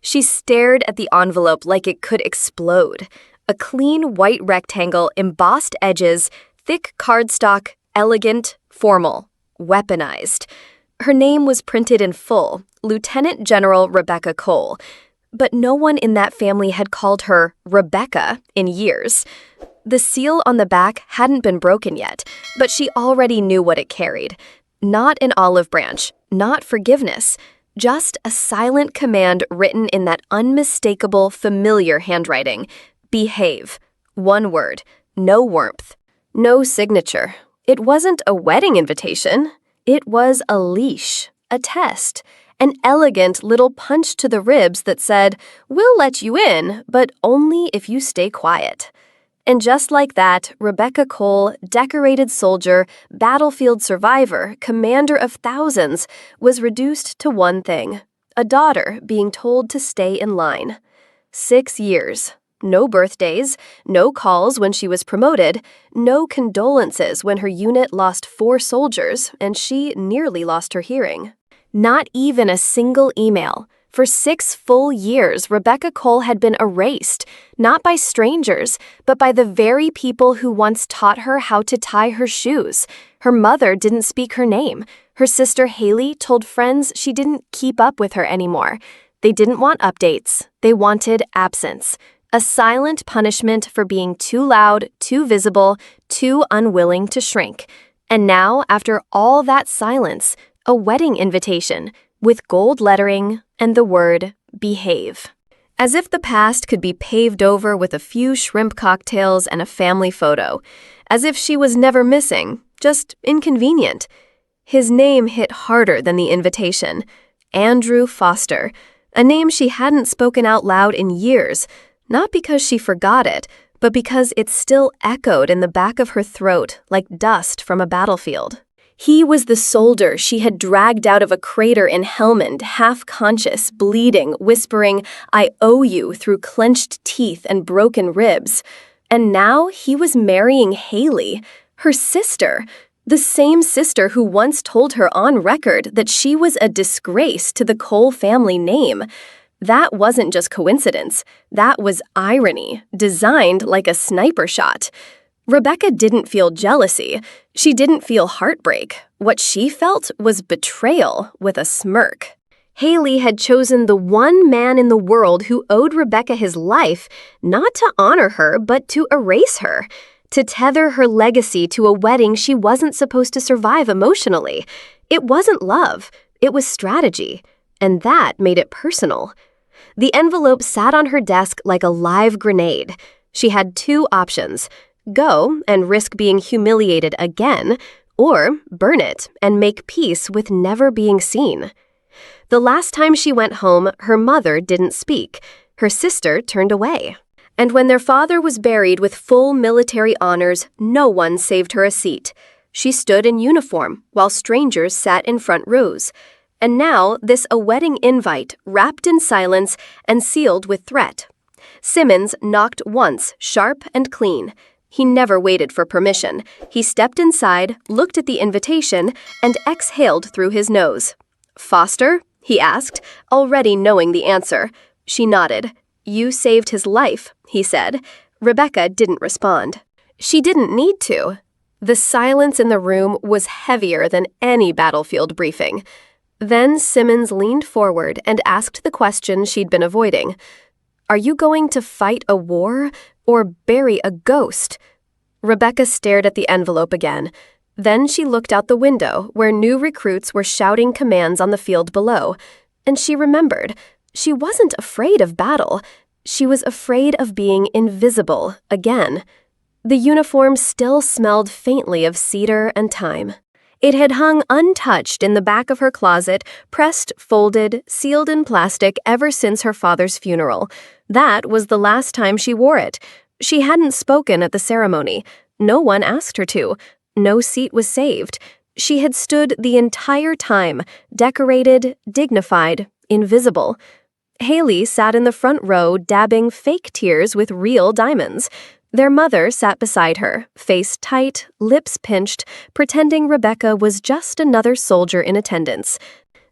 She stared at the envelope like it could explode. A clean white rectangle, embossed edges, thick cardstock, elegant, formal, weaponized. Her name was printed in full, Lieutenant General Rebecca Cole. But no one in that family had called her Rebecca in years. The seal on the back hadn't been broken yet, but she already knew what it carried. Not an olive branch, not forgiveness, just a silent command written in that unmistakable, familiar handwriting. Behave. One word. No warmth. No signature. It wasn't a wedding invitation. It was a leash, a test, an elegant little punch to the ribs that said, "We'll let you in, but only if you stay quiet." And just like that, Rebecca Cole, decorated soldier, battlefield survivor, commander of thousands, was reduced to one thing: a daughter being told to stay in line. 6 years. No birthdays, no calls when she was promoted, no condolences when her unit lost 4 soldiers and she nearly lost her hearing. Not even a single email. For 6 full years, Rebecca Cole had been erased, not by strangers, but by the very people who once taught her how to tie her shoes. Her mother didn't speak her name. Her sister Haley told friends she didn't keep up with her anymore. They didn't want updates. They wanted absence. A silent punishment for being too loud, too visible, too unwilling to shrink. And now, after all that silence, a wedding invitation with gold lettering and the word behave. As if the past could be paved over with a few shrimp cocktails and a family photo. As if she was never missing, just inconvenient. His name hit harder than the invitation. Andrew Foster, a name she hadn't spoken out loud in years, not because she forgot it, but because it still echoed in the back of her throat like dust from a battlefield. He was the soldier she had dragged out of a crater in Helmand, half-conscious, bleeding, whispering, "I owe you," through clenched teeth and broken ribs. And now he was marrying Haley, her sister, the same sister who once told her on record that she was a disgrace to the Cole family name. That wasn't just coincidence. That was irony, designed like a sniper shot. Rebecca didn't feel jealousy. She didn't feel heartbreak. What she felt was betrayal with a smirk. Haley had chosen the one man in the world who owed Rebecca his life, not to honor her, but to erase her, to tether her legacy to a wedding she wasn't supposed to survive emotionally. It wasn't love. It was strategy. And that made it personal. The envelope sat on her desk like a live grenade. She had 2 options: go and risk being humiliated again, or burn it and make peace with never being seen. The last time she went home, her mother didn't speak. Her sister turned away. And when their father was buried with full military honors, no one saved her a seat. She stood in uniform while strangers sat in front rows. And now, a wedding invite, wrapped in silence and sealed with threat. Simmons knocked once, sharp and clean. He never waited for permission. He stepped inside, looked at the invitation, and exhaled through his nose. "Foster?" he asked, already knowing the answer. She nodded. "You saved his life," he said. Rebecca didn't respond. She didn't need to. The silence in the room was heavier than any battlefield briefing. Then Simmons leaned forward and asked the question she'd been avoiding. "Are you going to fight a war or bury a ghost?" Rebecca stared at the envelope again. Then she looked out the window where new recruits were shouting commands on the field below. And she remembered, she wasn't afraid of battle. She was afraid of being invisible again. The uniform still smelled faintly of cedar and thyme. It had hung untouched in the back of her closet, pressed, folded, sealed in plastic ever since her father's funeral. That was the last time she wore it. She hadn't spoken at the ceremony. No one asked her to. No seat was saved. She had stood the entire time, decorated, dignified, invisible. Haley sat in the front row dabbing fake tears with real diamonds. Their mother sat beside her, face tight, lips pinched, pretending Rebecca was just another soldier in attendance.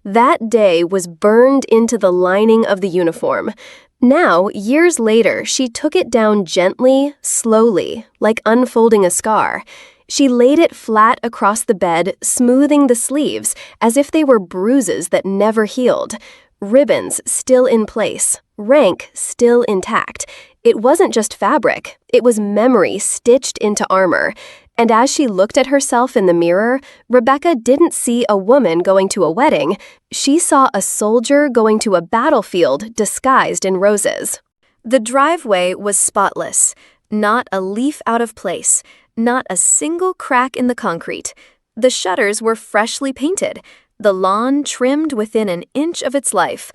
That day was burned into the lining of the uniform. Now, years later, she took it down gently, slowly, like unfolding a scar. She laid it flat across the bed, smoothing the sleeves, as if they were bruises that never healed. Ribbons still in place, rank still intact. It wasn't just fabric, it was memory stitched into armor. And as she looked at herself in the mirror, Rebecca didn't see a woman going to a wedding. She saw a soldier going to a battlefield disguised in roses. The driveway was spotless, not a leaf out of place, not a single crack in the concrete. The shutters were freshly painted, the lawn trimmed within an inch of its life.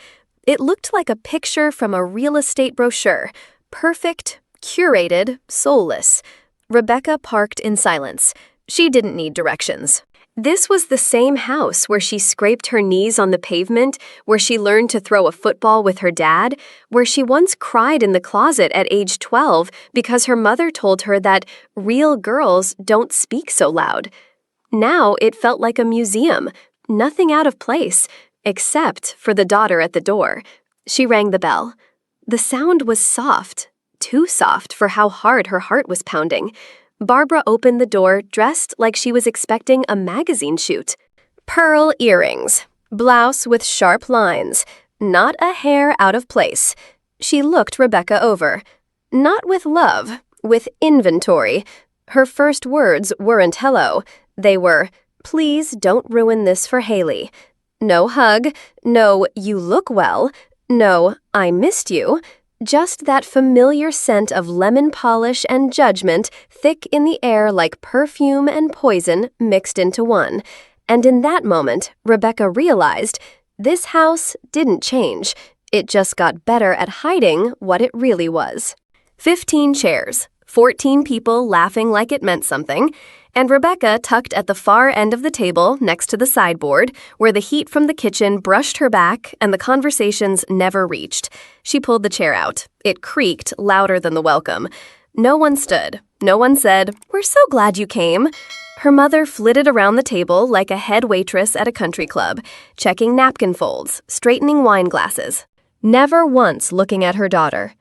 It looked like a picture from a real estate brochure, perfect, curated, soulless. Rebecca parked in silence. She didn't need directions. This was the same house where she scraped her knees on the pavement, where she learned to throw a football with her dad, where she once cried in the closet at age 12 because her mother told her that real girls don't speak so loud. Now it felt like a museum, nothing out of place, except for the daughter at the door. She rang the bell. The sound was soft, too soft for how hard her heart was pounding. Barbara opened the door dressed like she was expecting a magazine shoot. Pearl earrings, blouse with sharp lines, not a hair out of place. She looked Rebecca over. Not with love, with inventory. Her first words weren't hello. They were, "Please don't ruin this for Haley." No hug, no "you look well," no "I missed you." Just that familiar scent of lemon polish and judgment, thick in the air like perfume and poison mixed into one. And in that moment, Rebecca realized this house didn't change. It just got better at hiding what it really was. 15 chairs, 14 people laughing like it meant something, and Rebecca tucked at the far end of the table next to the sideboard, where the heat from the kitchen brushed her back and the conversations never reached. She pulled the chair out. It creaked louder than the welcome. No one stood. No one said, "We're so glad you came." Her mother flitted around the table like a head waitress at a country club, checking napkin folds, straightening wine glasses, never once looking at her daughter.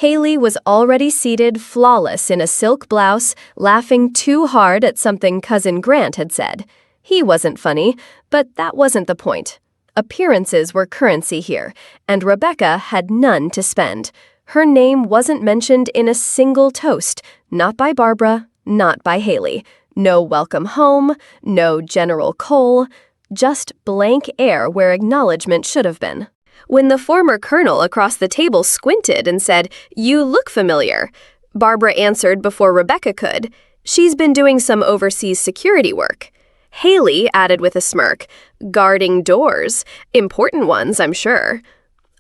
Haley was already seated flawless in a silk blouse, laughing too hard at something Cousin Grant had said. He wasn't funny, but that wasn't the point. Appearances were currency here, and Rebecca had none to spend. Her name wasn't mentioned in a single toast, not by Barbara, not by Haley. No welcome home, no General Cole, just blank air where acknowledgement should have been. When the former colonel across the table squinted and said, "You look familiar," Barbara answered before Rebecca could, "She's been doing some overseas security work." Haley added with a smirk, "Guarding doors. Important ones, I'm sure."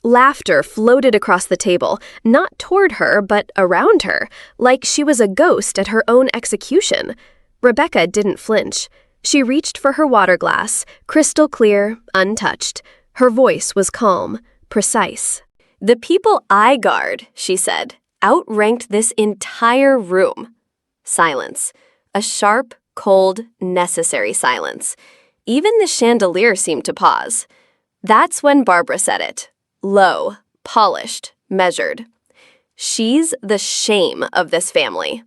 Laughter floated across the table, not toward her, but around her, like she was a ghost at her own execution. Rebecca didn't flinch. She reached for her water glass, crystal clear, untouched. Her voice was calm, precise. "The people I guard," she said, outranked this entire room. Silence. A sharp, cold, necessary silence. Even the chandelier seemed to pause. That's when Barbara said it. Low, polished, measured. "She's the shame of this family."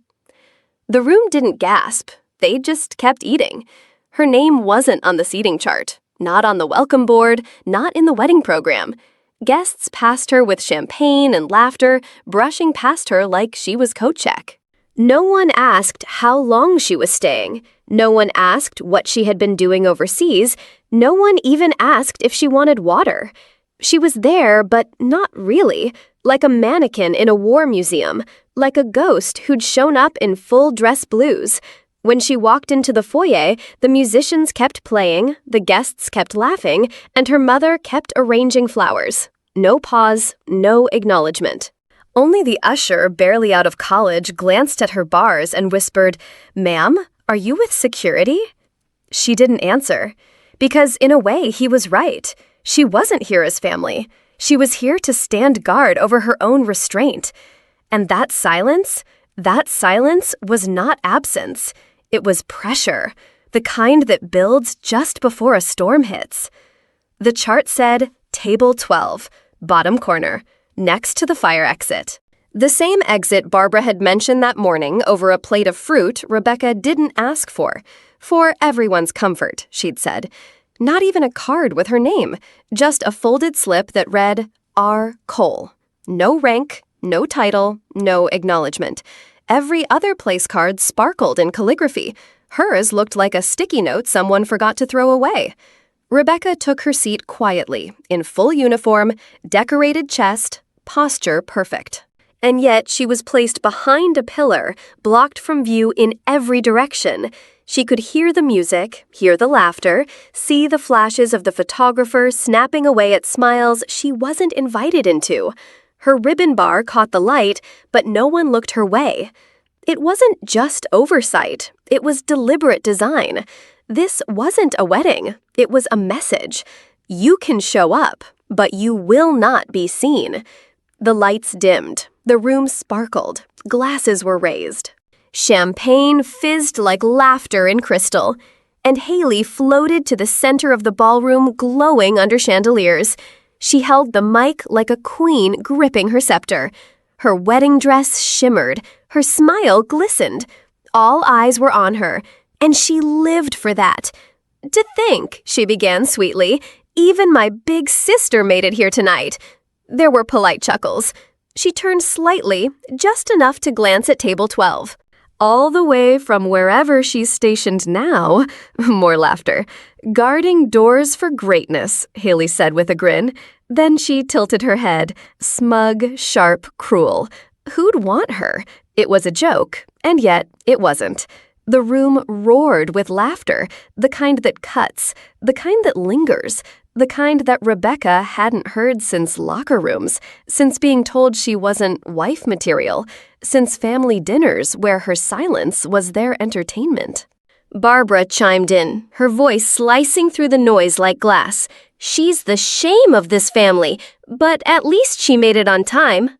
The room didn't gasp. They just kept eating. Her name wasn't on the seating chart. Not on the welcome board, not in the wedding program. Guests passed her with champagne and laughter, brushing past her like she was coat check. No one asked how long she was staying. No one asked what she had been doing overseas. No one even asked if she wanted water. She was there, but not really, like a mannequin in a war museum, like a ghost who'd shown up in full dress blues. When she walked into the foyer, the musicians kept playing, the guests kept laughing, and her mother kept arranging flowers. No pause, no acknowledgement. Only the usher, barely out of college, glanced at her bars and whispered, "Ma'am, are you with security?" She didn't answer. Because in a way, he was right. She wasn't here as family. She was here to stand guard over her own restraint. And that silence was not absence. It was pressure, the kind that builds just before a storm hits. The chart said Table 12, bottom corner, next to the fire exit. The same exit Barbara had mentioned that morning over a plate of fruit Rebecca didn't ask for everyone's comfort, she'd said. Not even a card with her name, just a folded slip that read, R. Cole. No rank, no title, no acknowledgement. Every other place card sparkled in calligraphy. Hers looked like a sticky note someone forgot to throw away. Rebecca took her seat quietly, in full uniform, decorated chest, posture perfect. And yet she was placed behind a pillar, blocked from view in every direction. She could hear the music, hear the laughter, see the flashes of the photographer snapping away at smiles she wasn't invited into. Her ribbon bar caught the light, but no one looked her way. It wasn't just oversight, it was deliberate design. This wasn't a wedding, it was a message. You can show up, but you will not be seen. The lights dimmed, the room sparkled, glasses were raised. Champagne fizzed like laughter in crystal, and Haley floated to the center of the ballroom glowing under chandeliers. She held the mic like a queen gripping her scepter. Her wedding dress shimmered, her smile glistened. All eyes were on her, and she lived for that. To think, she began sweetly, even my big sister made it here tonight. There were polite chuckles. She turned slightly, just enough to glance at table 12. All the way from wherever she's stationed now, more laughter. Guarding doors for greatness, Haley said with a grin. Then she tilted her head, smug, sharp, cruel. Who'd want her? It was a joke, and yet it wasn't. The room roared with laughter, the kind that cuts, the kind that lingers, the kind that Rebecca hadn't heard since locker rooms, since being told she wasn't wife material, since family dinners where her silence was their entertainment. Barbara chimed in, her voice slicing through the noise like glass. She's the shame of this family, but at least she made it on time.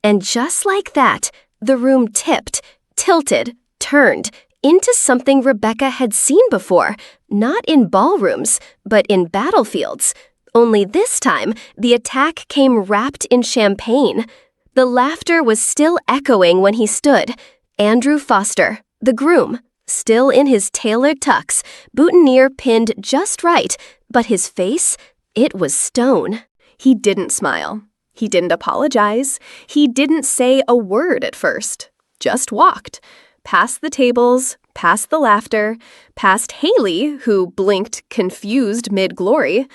And just like that, the room tipped, tilted, turned, into something Rebecca had seen before, not in ballrooms, but in battlefields. Only this time, the attack came wrapped in champagne. The laughter was still echoing when he stood. Andrew Foster, the groom, still in his tailored tux, boutonniere pinned just right, but his face, it was stone. He didn't smile. He didn't apologize. He didn't say a word at first. Just walked. Past the tables, past the laughter, past Haley, who blinked confused mid-glory,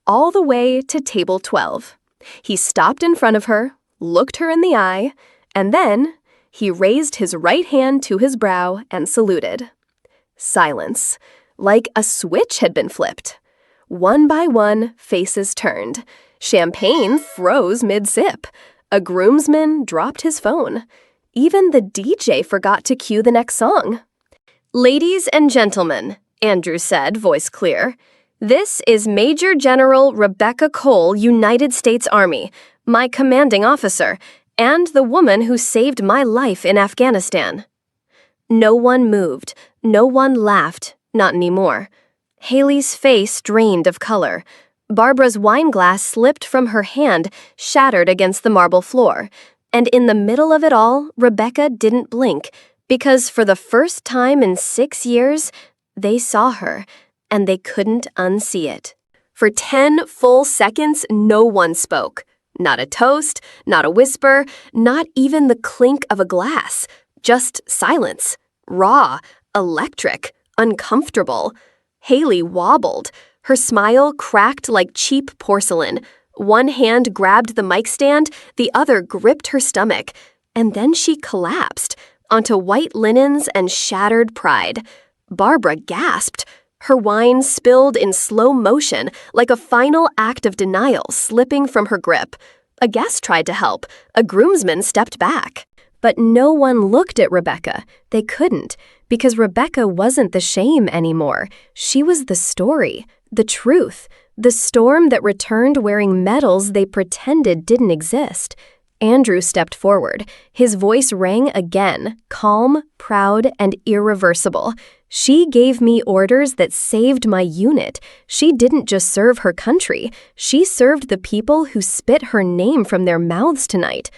all the way to table 12. He stopped in front of her, looked her in the eye, and then he raised his right hand to his brow and saluted. Silence, like a switch had been flipped. One by one, faces turned. Champagne froze mid-sip. A groomsman dropped his phone. Even the DJ forgot to cue the next song. "Ladies and gentlemen," Andrew said, voice clear, "this is Major General Rebecca Cole, United States Army, my commanding officer, and the woman who saved my life in Afghanistan." No one moved. No one laughed. Not anymore. Haley's face drained of color. Barbara's wine glass slipped from her hand, shattered against the marble floor. And in the middle of it all, Rebecca didn't blink, because for the first time in 6 years, they saw her, and they couldn't unsee it. For 10 full seconds, no one spoke. Not a toast, not a whisper, not even the clink of a glass. Just silence. Raw, electric, uncomfortable. Haley wobbled. Her smile cracked like cheap porcelain. One hand grabbed the mic stand, the other gripped her stomach, and then she collapsed onto white linens and shattered pride. Barbara gasped. Her wine spilled in slow motion, like a final act of denial slipping from her grip. A guest tried to help. A groomsman stepped back. But no one looked at Rebecca. They couldn't, because Rebecca wasn't the shame anymore. She was the story, the truth. The storm that returned wearing medals they pretended didn't exist. Andrew stepped forward. His voice rang again, calm, proud, and irreversible. She gave me orders that saved my unit. She didn't just serve her country. She served the people who spit her name from their mouths tonight.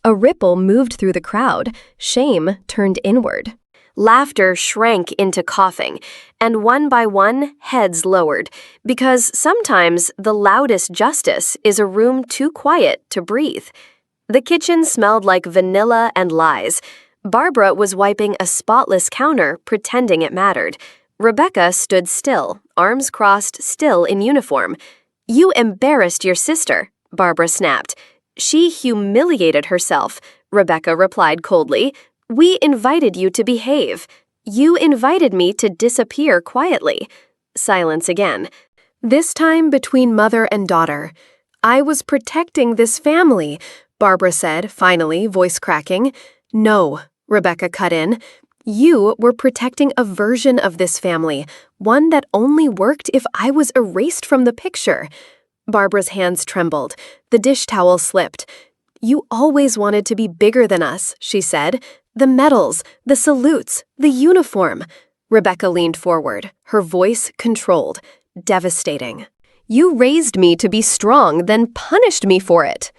A ripple moved through the crowd. Shame turned inward. Laughter shrank into coughing, and one by one, heads lowered, because sometimes the loudest justice is a room too quiet to breathe. The kitchen smelled like vanilla and lies. Barbara was wiping a spotless counter, pretending it mattered. Rebecca stood still, arms crossed, still in uniform. "You embarrassed your sister," Barbara snapped. "She humiliated herself," Rebecca replied coldly. "We invited you to behave. You invited me to disappear quietly." Silence again. This time between mother and daughter. "I was protecting this family," Barbara said, finally, voice cracking. "No," Rebecca cut in. "You were protecting a version of this family, one that only worked if I was erased from the picture." Barbara's hands trembled. The dish towel slipped. "You always wanted to be bigger than us," she said. "The medals, the salutes, the uniform." Rebecca leaned forward, her voice controlled. Devastating. "You raised me to be strong, then punished me for it."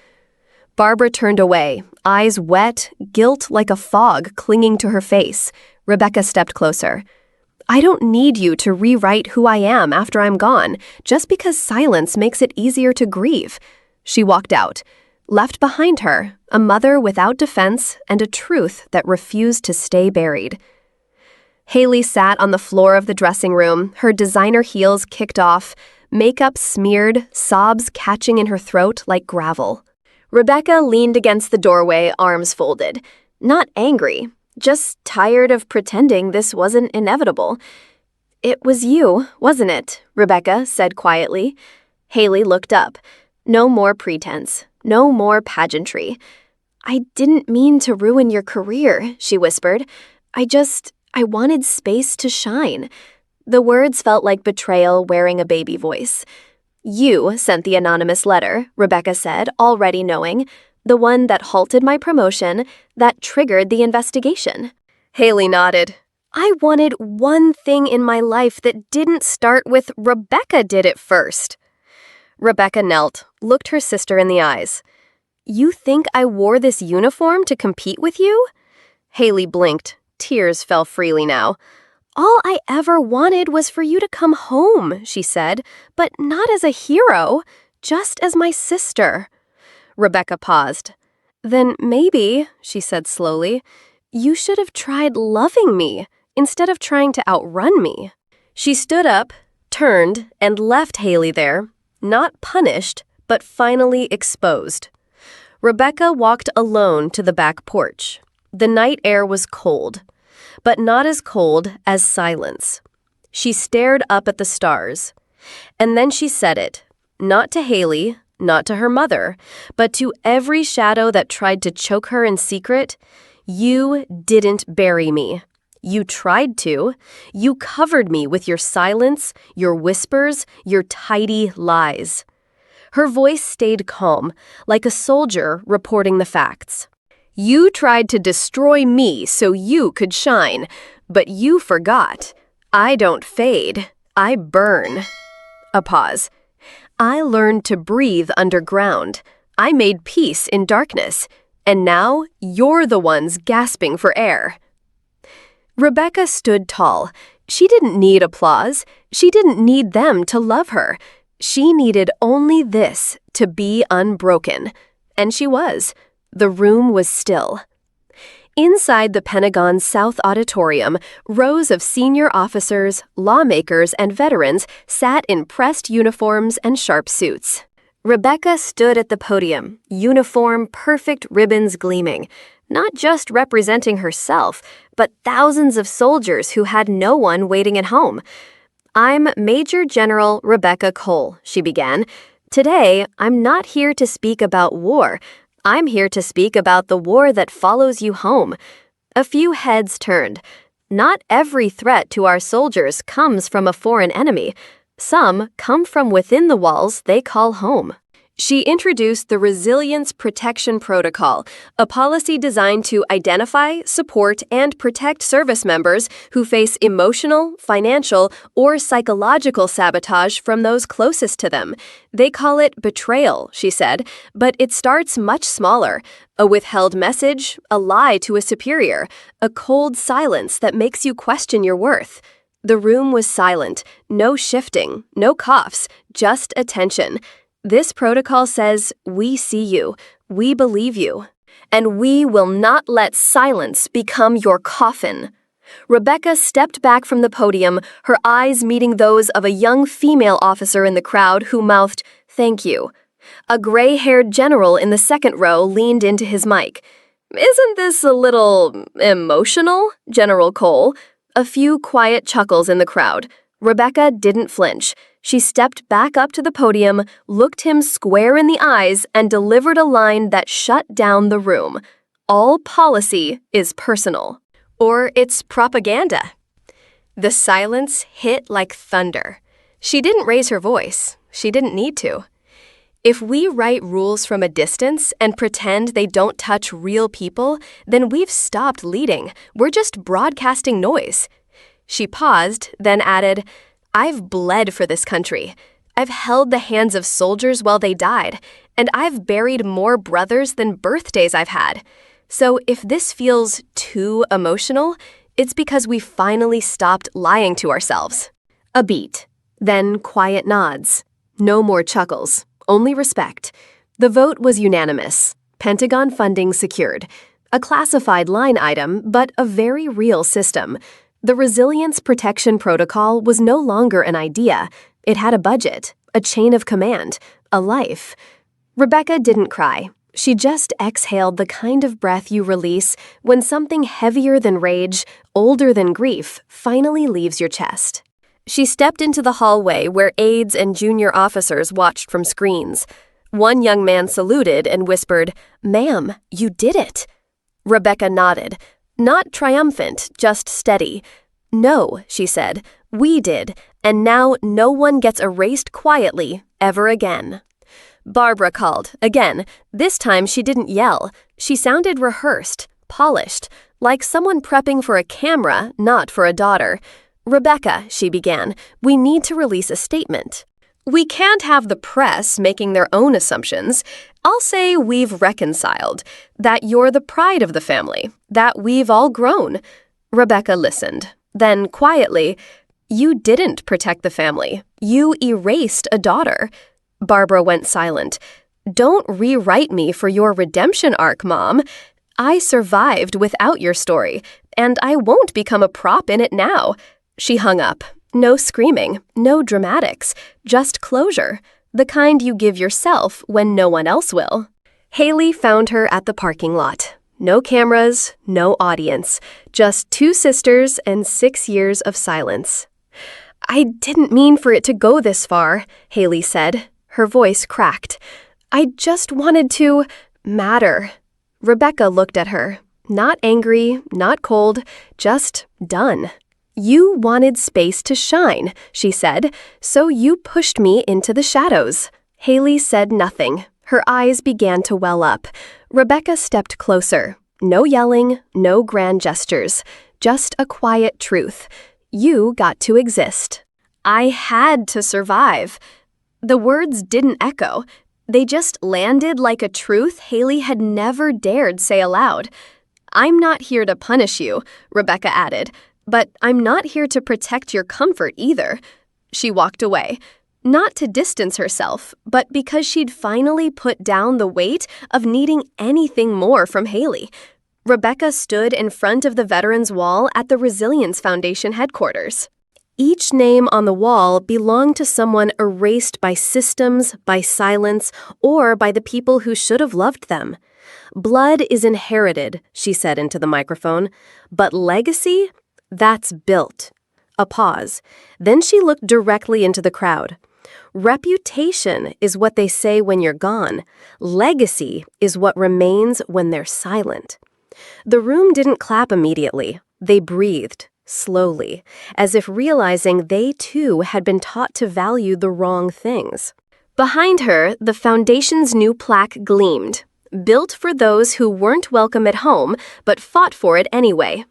Barbara turned away, eyes wet, guilt like a fog clinging to her face. Rebecca stepped closer. "I don't need you to rewrite who I am after I'm gone, just because silence makes it easier to grieve." She walked out. Left behind her, a mother without defense and a truth that refused to stay buried. Haley sat on the floor of the dressing room, her designer heels kicked off, makeup smeared, sobs catching in her throat like gravel. Rebecca leaned against the doorway, arms folded. Not angry, just tired of pretending this wasn't inevitable. "It was you, wasn't it?" Rebecca said quietly. Haley looked up. No more pretense, no more pageantry. "I didn't mean to ruin your career," she whispered. I wanted space to shine." The words felt like betrayal wearing a baby voice. "You sent the anonymous letter," Rebecca said, already knowing. "The one that halted my promotion, that triggered the investigation." Haley nodded. "I wanted one thing in my life that didn't start with Rebecca did it first." Rebecca knelt, looked her sister in the eyes. "You think I wore this uniform to compete with you?" Haley blinked. Tears fell freely now. "All I ever wanted was for you to come home," she said, "but not as a hero, just as my sister." Rebecca paused. "Then maybe," she said slowly, "you should have tried loving me instead of trying to outrun me." She stood up, turned, and left Haley there, not punished, but finally exposed. Rebecca walked alone to the back porch. The night air was cold, but not as cold as silence. She stared up at the stars. And then she said it, not to Haley, not to her mother, but to every shadow that tried to choke her in secret. "You didn't bury me. You tried to. You covered me with your silence, your whispers, your tidy lies." Her voice stayed calm, like a soldier reporting the facts. "You tried to destroy me so you could shine, but you forgot. I don't fade, I burn." A pause. "I learned to breathe underground. I made peace in darkness, and now you're the ones gasping for air." Rebecca stood tall. She didn't need applause. She didn't need them to love her. She needed only this to be unbroken. And she was. The room was still. Inside the Pentagon's South Auditorium, rows of senior officers, lawmakers, and veterans sat in pressed uniforms and sharp suits. Rebecca stood at the podium, uniform, perfect ribbons gleaming, not just representing herself, but thousands of soldiers who had no one waiting at home. "I'm Major General Rebecca Cole," she began. "Today, I'm not here to speak about war. I'm here to speak about the war that follows you home." A few heads turned. Not every threat to our soldiers comes from a foreign enemy. Some come from within the walls they call home. She introduced the Resilience Protection Protocol, a policy designed to identify, support, and protect service members who face emotional, financial, or psychological sabotage from those closest to them. They call it betrayal, she said, but it starts much smaller. A withheld message, a lie to a superior, a cold silence that makes you question your worth. The room was silent, no shifting, no coughs, just attention. This protocol says, we see you, we believe you, and we will not let silence become your coffin. Rebecca stepped back from the podium, her eyes meeting those of a young female officer in the crowd who mouthed, "Thank you." A gray-haired general in the second row leaned into his mic. "Isn't this a little emotional, General Cole?" A few quiet chuckles in the crowd. Rebecca didn't flinch. She stepped back up to the podium, looked him square in the eyes, and delivered a line that shut down the room. All policy is personal. Or it's propaganda. The silence hit like thunder. She didn't raise her voice. She didn't need to. If we write rules from a distance and pretend they don't touch real people, then we've stopped leading. We're just broadcasting noise. She paused, then added, "I've bled for this country. I've held the hands of soldiers while they died, and I've buried more brothers than birthdays I've had. So if this feels too emotional, it's because we finally stopped lying to ourselves." A beat, then quiet nods. No more chuckles, only respect. The vote was unanimous. Pentagon funding secured. A classified line item, but a very real system. The Resilience Protection Protocol was no longer an idea. It had a budget, a chain of command, a life. Rebecca didn't cry. She just exhaled the kind of breath you release when something heavier than rage, older than grief, finally leaves your chest. She stepped into the hallway where aides and junior officers watched from screens. One young man saluted and whispered, "Ma'am, you did it." Rebecca nodded. Not triumphant, just steady. "No," she said, "we did, and now no one gets erased quietly ever again." Barbara called, again. This time she didn't yell. She sounded rehearsed, polished, like someone prepping for a camera, not for a daughter. "Rebecca," she began, "we need to release a statement. We can't have the press making their own assumptions. I'll say we've reconciled, that you're the pride of the family, that we've all grown." Rebecca listened. Then, quietly, "You didn't protect the family. You erased a daughter." Barbara went silent. "Don't rewrite me for your redemption arc, Mom. I survived without your story, and I won't become a prop in it now." She hung up. No screaming, no dramatics, just closure, the kind you give yourself when no one else will. Haley found her at the parking lot. No cameras, no audience, just two sisters and 6 years of silence. "I didn't mean for it to go this far," Haley said. Her voice cracked. "I just wanted to matter." Rebecca looked at her. Not angry, not cold, just done. "You wanted space to shine," she said, "so you pushed me into the shadows." Haley said nothing. Her eyes began to well up. Rebecca stepped closer. No yelling, no grand gestures, just a quiet truth. You got to exist. "I had to survive." The words didn't echo. They just landed like a truth Haley had never dared say aloud. "I'm not here to punish you," Rebecca added. "But I'm not here to protect your comfort either." She walked away, not to distance herself, but because she'd finally put down the weight of needing anything more from Haley. Rebecca stood in front of the Veterans Wall at the Resilience Foundation headquarters. Each name on the wall belonged to someone erased by systems, by silence, or by the people who should have loved them. "Blood is inherited," she said into the microphone, "but legacy? That's built." A pause. Then she looked directly into the crowd. "Reputation is what they say when you're gone. Legacy is what remains when they're silent." The room didn't clap immediately. They breathed, slowly, as if realizing they too had been taught to value the wrong things. Behind her, the foundation's new plaque gleamed, built for those who weren't welcome at home but fought for it anyway.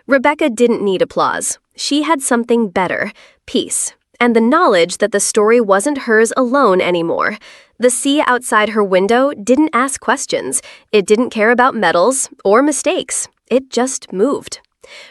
Rebecca didn't need applause. She had something better, peace, and the knowledge that the story wasn't hers alone anymore. The sea outside her window didn't ask questions. It didn't care about medals or mistakes. It just moved.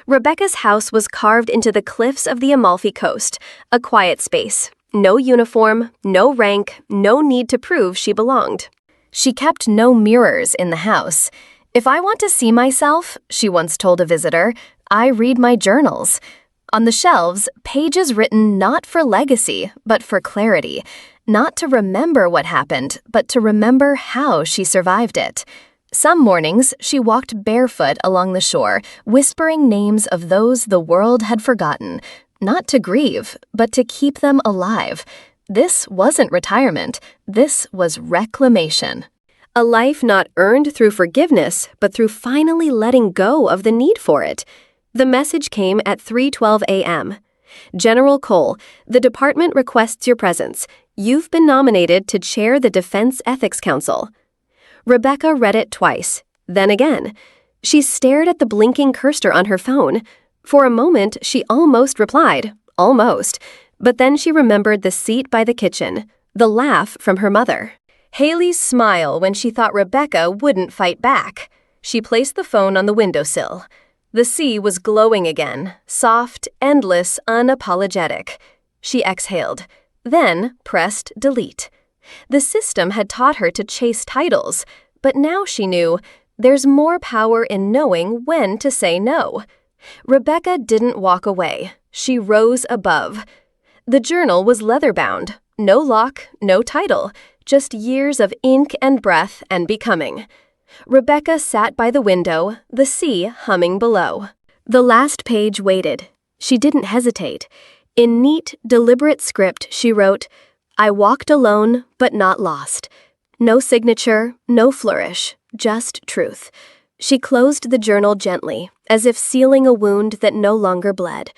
Rebecca's house was carved into the cliffs of the Amalfi Coast, a quiet space. No uniform, no rank, no need to prove she belonged. She kept no mirrors in the house. "If I want to see myself," she once told a visitor, "I read my journals." On the shelves, pages written not for legacy, but for clarity. Not to remember what happened, but to remember how she survived it. Some mornings, she walked barefoot along the shore, whispering names of those the world had forgotten. Not to grieve, but to keep them alive. This wasn't retirement. This was reclamation. A life not earned through forgiveness, but through finally letting go of the need for it. The message came at 3:12 a.m. "General Cole, the department requests your presence. You've been nominated to chair the Defense Ethics Council." Rebecca read it twice, then again. She stared at the blinking cursor on her phone. For a moment, she almost replied, almost, but then she remembered the seat by the kitchen, the laugh from her mother. Haley's smile when she thought Rebecca wouldn't fight back. She placed the phone on the windowsill. The sea was glowing again, soft, endless, unapologetic. She exhaled, then pressed delete. The system had taught her to chase titles, but now she knew there's more power in knowing when to say no. Rebecca didn't walk away. She rose above. The journal was leather-bound. No lock, no title, just years of ink and breath and becoming. Rebecca sat by the window, the sea humming below. The last page waited. She didn't hesitate. In neat, deliberate script, she wrote, "I walked alone, but not lost." No signature, no flourish, just truth. She closed the journal gently, as if sealing a wound that no longer bled.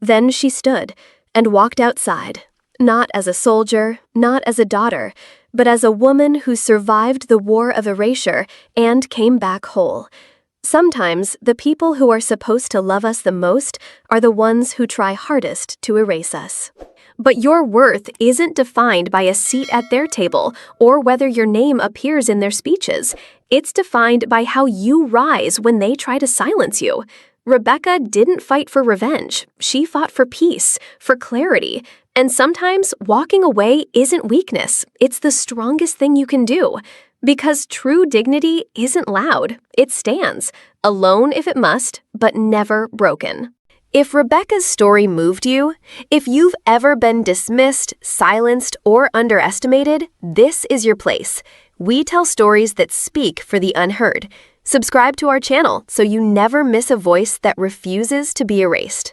Then she stood and walked outside, not as a soldier, not as a daughter, but as a woman who survived the war of erasure and came back whole. Sometimes the people who are supposed to love us the most are the ones who try hardest to erase us. But your worth isn't defined by a seat at their table or whether your name appears in their speeches. It's defined by how you rise when they try to silence you. Rebecca didn't fight for revenge. She fought for peace, for clarity. And sometimes walking away isn't weakness. It's the strongest thing you can do. Because true dignity isn't loud. It stands, alone if it must, but never broken. If Rebecca's story moved you, if you've ever been dismissed, silenced, or underestimated, this is your place. We tell stories that speak for the unheard. Subscribe to our channel so you never miss a voice that refuses to be erased.